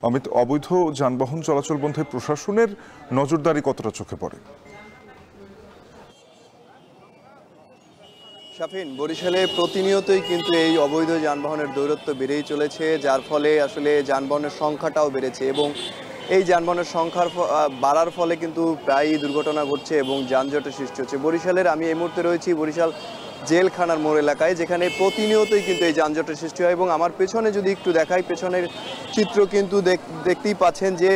অমিত, অবৈধ যানবাহন চলাচল বন্ধে প্রশাসনের নজরদারি কতটা চোখে পড়ে? শাফিন, বরিশালে প্রতিনিয়তই কিন্তু এই অবৈধ যানবাহনের দৌরত্ব বেড়েই চলেছে, যার ফলে আসলে যানবাহনের সংখ্যাটাও বেড়েছে এবং এই যানবাহনের সংখ্যার বাড়ার ফলে কিন্তু প্রায়ই দুর্ঘটনা ঘটছে এবং যানজটের সৃষ্টি হচ্ছে। বরিশালের আমি এই মুহূর্তে রয়েছি বরিশাল জেলখানার মোড় এলাকায়, যেখানে প্রতিনিয়তই কিন্তু এই যানজটের সৃষ্টি হয় এবং আমার পেছনে যদি একটু দেখাই, পেছনের চিত্র কিন্তু দেখতেই পাচ্ছেন যে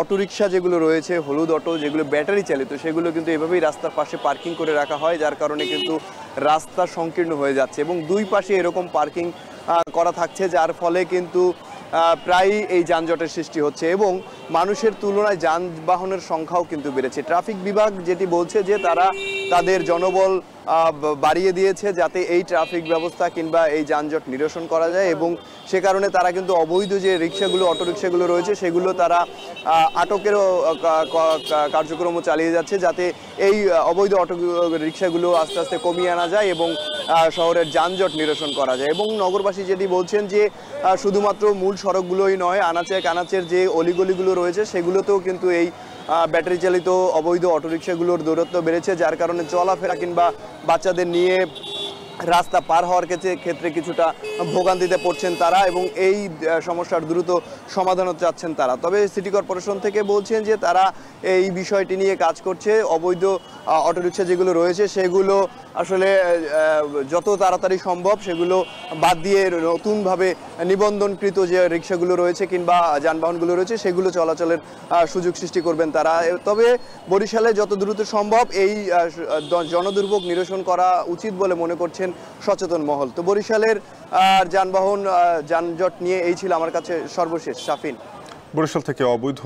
অটোরিকশা যেগুলো রয়েছে, হলুদ অটো যেগুলো ব্যাটারি চালিত, সেগুলো কিন্তু এভাবেই রাস্তার পাশে পার্কিং করে রাখা হয়, যার কারণে কিন্তু রাস্তা সংকীর্ণ হয়ে যাচ্ছে এবং দুই পাশে এরকম পার্কিং করা থাকছে, যার ফলে কিন্তু প্রায়ই এই যানজটের সৃষ্টি হচ্ছে এবং মানুষের তুলনায় যানবাহনের সংখ্যাও কিন্তু বেড়েছে। ট্রাফিক বিভাগ যেটি বলছে যে তারা তাদের জনবল বাড়িয়ে দিয়েছে যাতে এই ট্রাফিক ব্যবস্থা কিংবা এই যানজট নিরসন করা যায় এবং সে কারণে তারা কিন্তু অবৈধ যে রিক্সাগুলো, অটোরিকশাগুলো রয়েছে সেগুলো তারা আটকেরও কার্যক্রমও চালিয়ে যাচ্ছে, যাতে এই অবৈধ অটো রিক্সাগুলো আস্তে আস্তে কমিয়ে আনা যায় এবং শহরের যানজট নিরসন করা যায়। এবং নগরবাসী যেটি বলছেন যে শুধুমাত্র মূল সড়কগুলোই নয়, আনাচে কানাচের যে অলিগলিগুলো রয়েছে সেগুলোতেও কিন্তু এই ব্যাটারি চালিত অবৈধ অটোরিকশাগুলোর দৌরত্ব বেড়েছে, যার কারণে চলাফেরা কিংবা বাচ্চাদের নিয়ে রাস্তা পার হওয়ার ক্ষেত্রে কিছুটা ভোগান্তিতে পড়ছেন তারা এবং এই সমস্যার দ্রুত সমাধানও চাচ্ছেন তারা। তবে সিটি কর্পোরেশন থেকে বলছেন যে তারা এই বিষয়টি নিয়ে কাজ করছে, অবৈধ অটোরিকশা যেগুলো রয়েছে সেগুলো আসলে যত তাড়াতাড়ি সম্ভব সেগুলো বাদ দিয়ে নতুনভাবে নিবন্ধনকৃত যে রিক্সাগুলো রয়েছে কিংবা যানবাহনগুলো রয়েছে সেগুলো চলাচলের সুযোগ সৃষ্টি করবেন তারা। তবে বরিশালে যত দ্রুত সম্ভব এই জনদুর্ভোগ নিরসন করা উচিত বলে মনে করছেন সচেতন মহল। তো বরিশালের যানবাহন যানজট নিয়ে এই ছিল আমার কাছে সর্বশেষ। শাফিন, বরিশাল থেকে অবৈধ